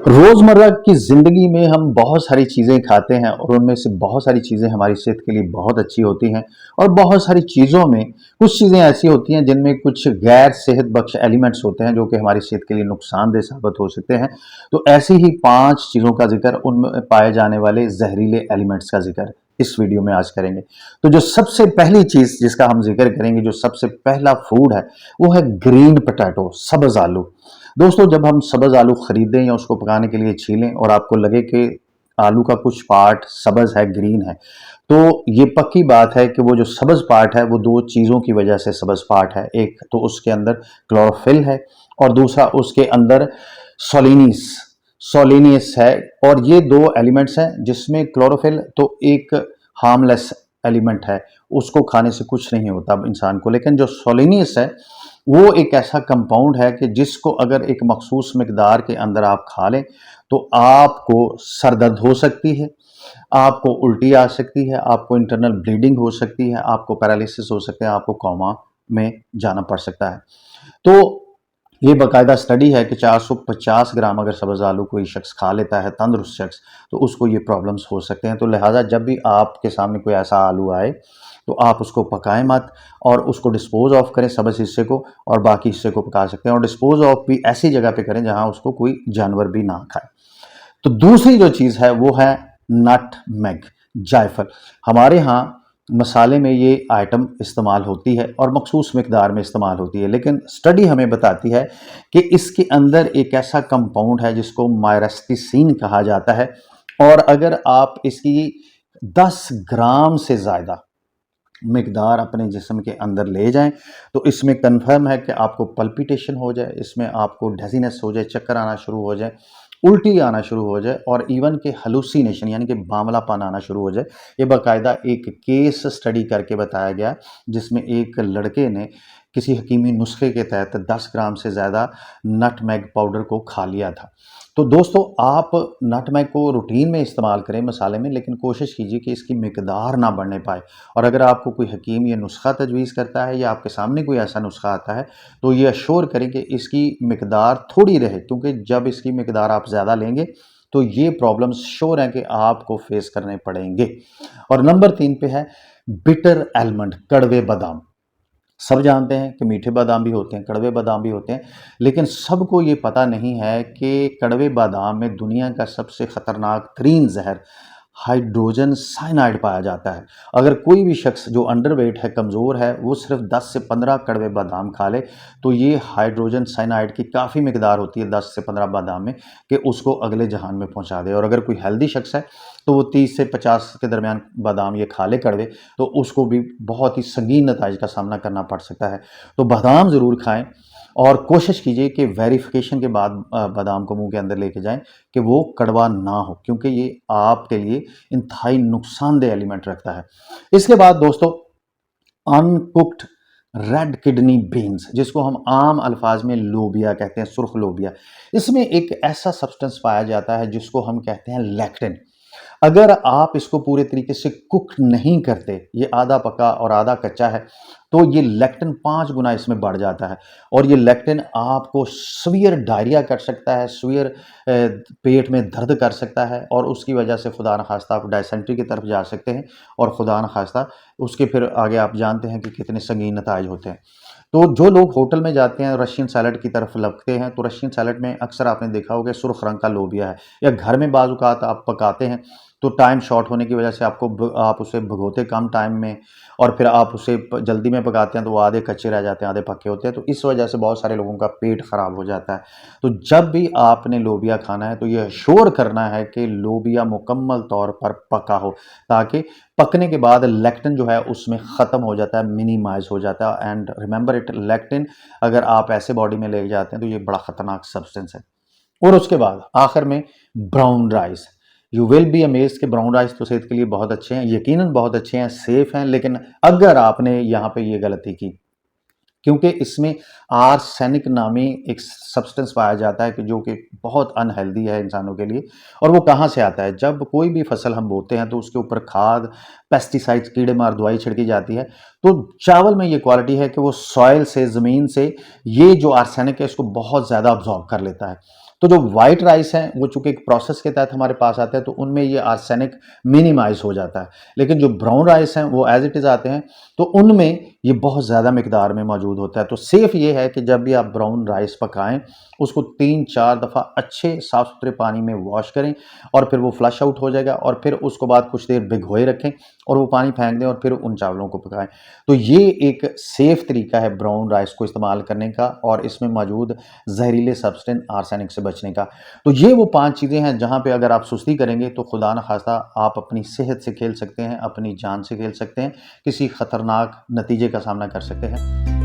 रोजमर्रा की जिंदगी में हम बहुत सारी चीजें खाते हैं और उनमें से बहुत सारी चीजें हमारी सेहत के लिए बहुत अच्छी होती हैं और बहुत सारी चीजों में कुछ चीजें ऐसी होती हैं जिनमें कुछ गैर सेहत बख्श एलिमेंट्स होते हैं जो कि हमारी सेहत के लिए नुकसानदेह साबित हो सकते हैं। तो ऐसी ही 5 चीजों का जिक्र, उनमें पाए जाने वाले जहरीले एलिमेंट्स का जिक्र इस वीडियो में आज करेंगे। तो जो सबसे पहली चीज जिसका हम जिक्र करेंगे, जो सबसे पहला फूड है, वो है ग्रीन पोटैटो, सब्ज आलू। दोस्तों, जब हम सब्ज आलू खरीदें या उसको पकाने के लिए छीलें और आपको लगे कि आलू का कुछ पार्ट सब्ज है, ग्रीन है, तो ये पक्की बात है कि वो जो सब्ज पार्ट है वो दो चीज़ों की वजह से सब्ज पार्ट है। एक तो उसके अंदर क्लोरोफिल है और दूसरा उसके अंदर सोलिनिस सोलिनियस है। और ये दो एलिमेंट्स हैं जिसमें क्लोरोफिल तो एक हार्मलेस एलिमेंट है, उसको खाने से कुछ नहीं होता इंसान को, लेकिन जो सोलिनियस है वो एक ऐसा कंपाउंड है कि जिसको अगर एक मखसूस मकदार के अंदर आप खा लें तो आपको सर दर्द हो सकती है, आपको उल्टी आ सकती है, आपको इंटरनल ब्लीडिंग हो सकती है, आपको पैरालिसिस हो सकता है, आपको कोमा में जाना पड़ सकता है। तो ये बाकायदा स्टडी है कि 450 ग्राम अगर सब्ज आलू कोई शख्स खा लेता है, तंदुरुस्त शख्स, तो उसको ये प्रॉब्लम्स हो सकते हैं। तो लिहाजा जब भी आपके सामने कोई ऐसा आलू आए तो आप उसको पकाएं मत और उसको डिस्पोज ऑफ करें, सब्ज हिस्से को, और बाकी हिस्से को पका सकते हैं। और डिस्पोज ऑफ भी ऐसी जगह पे करें जहां उसको कोई जानवर भी ना खाए। तो दूसरी जो चीज़ है वो है नटमेग, जायफल। हमारे यहाँ मसाले में ये आइटम इस्तेमाल होती है और मखसूस मकदार में इस्तेमाल होती है, लेकिन स्टडी हमें बताती है कि इसके अंदर एक ऐसा कंपाउंड है जिसको मायरस्टिसिन कहा जाता है। और अगर आप इसकी 10 ग्राम से ज़्यादा मकदार अपने जिस्म के अंदर ले जाएं तो इसमें कन्फर्म है कि आपको पल्पिटेशन हो जाए, इसमें आपको डेजीनेस हो जाए, चक्कर आना शुरू हो जाए, उल्टी आना शुरू हो जाए और इवन के हलूसिनेशन यानी कि बावलापन आना शुरू हो जाए। ये बाकायदा एक केस स्टडी करके बताया गया जिसमें एक लड़के ने किसी हकीमी नुस्खे के तहत 10 ग्राम से ज़्यादा नटमेग पाउडर को खा लिया था। तो दोस्तों, आप नटमेग को रूटीन में इस्तेमाल करें मसाले में, लेकिन कोशिश कीजिए कि इसकी मकदार ना बढ़ने पाए। और अगर आपको कोई हकीम ये नुस्खा तजवीज़ करता है या आपके सामने कोई ऐसा नुस्खा आता है तो ये अश्योर करें कि इसकी मकदार थोड़ी रहे, क्योंकि जब इसकी मकदार आप ज़्यादा लेंगे तो ये प्रॉब्लम्स श्योर हैं कि आपको फेस करने पड़ेंगे। और नंबर 3 पे है बिटर एलमंड, कड़वे बादाम। सब जानते हैं कि मीठे बादाम भी होते हैं, कड़वे बादाम भी होते हैं, लेकिन सबको ये पता नहीं है कि कड़वे बादाम में दुनिया का सबसे खतरनाक तरीन जहर हाइड्रोजन साइनाइड पाया जाता है। अगर कोई भी शख्स जो अंडरवेट है, कमज़ोर है, वो सिर्फ 10 से 15 कड़वे बादाम खा ले तो ये हाइड्रोजन साइनाइड की काफ़ी मकदार होती है 10 से 15 बादाम में, कि उसको अगले जहान में पहुंचा दे। और अगर कोई हेल्दी शख्स है तो वो 30 से 50 के दरमियान बादाम ये खा ले कड़वे, तो उसको भी बहुत ही संगीन नताइज का सामना करना पड़ सकता है। तो बादाम ज़रूर खाएं और कोशिश कीजिए कि वेरिफिकेशन के बाद बादाम को मुंह के अंदर लेके जाएं कि वो कड़वा ना हो, क्योंकि ये आपके लिए इंतहाई नुकसानदेह एलिमेंट रखता है। इसके बाद दोस्तों, अनकुक्ड रेड किडनी बीन्स, जिसको हम आम अल्फाज में लोबिया कहते हैं, सुर्ख लोबिया, इसमें एक ऐसा सब्सटेंस पाया जाता है जिसको हम कहते हैं लैक्टिन। अगर आप इसको पूरे तरीके से कुक नहीं करते, ये आधा पका और आधा कच्चा है, तो ये लेक्टिन 5 गुना इसमें बढ़ जाता है। और ये लेक्टिन आपको सीवियर डायरिया कर सकता है, सीवियर पेट में दर्द कर सकता है, और उसकी वजह से खुदा न खास्ता आप डायसेंट्री की तरफ जा सकते हैं। और खुदा न खास्ता उसके फिर आगे आप जानते हैं कि कितने संगीन नताइज होते हैं। तो जो लोग होटल में जाते हैं, रशियन सैलड की तरफ लगते हैं, तो रशियन सैलड में अक्सर आपने देखा होगा सुर्ख रंग का लोबिया है। या घर में बाज़ औक़ात आप पकाते हैं तो टाइम शॉर्ट होने की वजह से आप उसे भगोते कम टाइम में और फिर आप उसे जल्दी में पकाते हैं तो वो आधे कच्चे रह जाते हैं, आधे पके होते हैं। तो इस वजह से बहुत सारे लोगों का पेट ख़राब हो जाता है। तो जब भी आपने लोबिया खाना है तो ये श्योर करना है कि लोबिया मुकम्मल तौर पर पका हो, ताकि पकने के बाद लेक्टिन जो है उसमें ख़त्म हो जाता है, मिनिमाइज हो जाता है। एंड रिमेंबर इट, लेक्टिन अगर आप ऐसे बॉडी में ले जाते हैं तो ये बड़ा ख़तरनाक सब्सटेंस है। और उसके बाद आखिर में brown rice. You will be amazed कि ब्राउन राइस तो सेहत के लिए बहुत अच्छे हैं, यकीनन बहुत अच्छे हैं, सेफ हैं, लेकिन अगर आपने यहाँ पे ये गलती की, क्योंकि इसमें आर्सेनिक नामी एक सब्सटेंस पाया जाता है कि जो कि बहुत अनहेल्दी है इंसानों के लिए। और वो कहाँ से आता है? जब कोई भी फसल हम बोते हैं तो उसके ऊपर खाद, पेस्टिसाइड्स, कीड़े मार दवाई छिड़की जाती है। तो चावल में ये क्वालिटी है कि वो सॉइल से, ज़मीन से ये जो आर्सेनिक है इसको बहुत ज़्यादा अब्जॉर्ब कर लेता है। तो जो व्हाइट राइस हैं वो चूंकि एक प्रोसेस के तहत हमारे पास आते हैं तो उनमें ये आर्सेनिक मिनिमाइज हो जाता है, लेकिन जो ब्राउन राइस हैं वो एज इट इज़ आते हैं तो उनमें ये बहुत ज़्यादा मिकदार में मौजूद होता है। तो सेफ ये है कि जब भी आप ब्राउन राइस पकाएं उसको 3-4 दफ़ा अच्छे साफ़ सुथरे पानी में वॉश करें और फिर वो फ्लश आउट हो जाएगा और फिर उसको बाद कुछ देर भिगोए रखें और वो पानी फेंक दें और फिर उन चावलों को पकाएं। तो ये एक सेफ तरीका है ब्राउन राइस को इस्तेमाल करने का और इसमें मौजूद जहरीले सब्सटेंस आर्सेनिक से बचने का। तो ये वो 5 चीज़ें हैं जहाँ पे अगर आप सुस्ती करेंगे तो खुदा न खास्ता आप अपनी सेहत से खेल सकते हैं, अपनी जान से खेल सकते हैं, किसी खतरनाक नतीजे का सामना कर सकते हैं।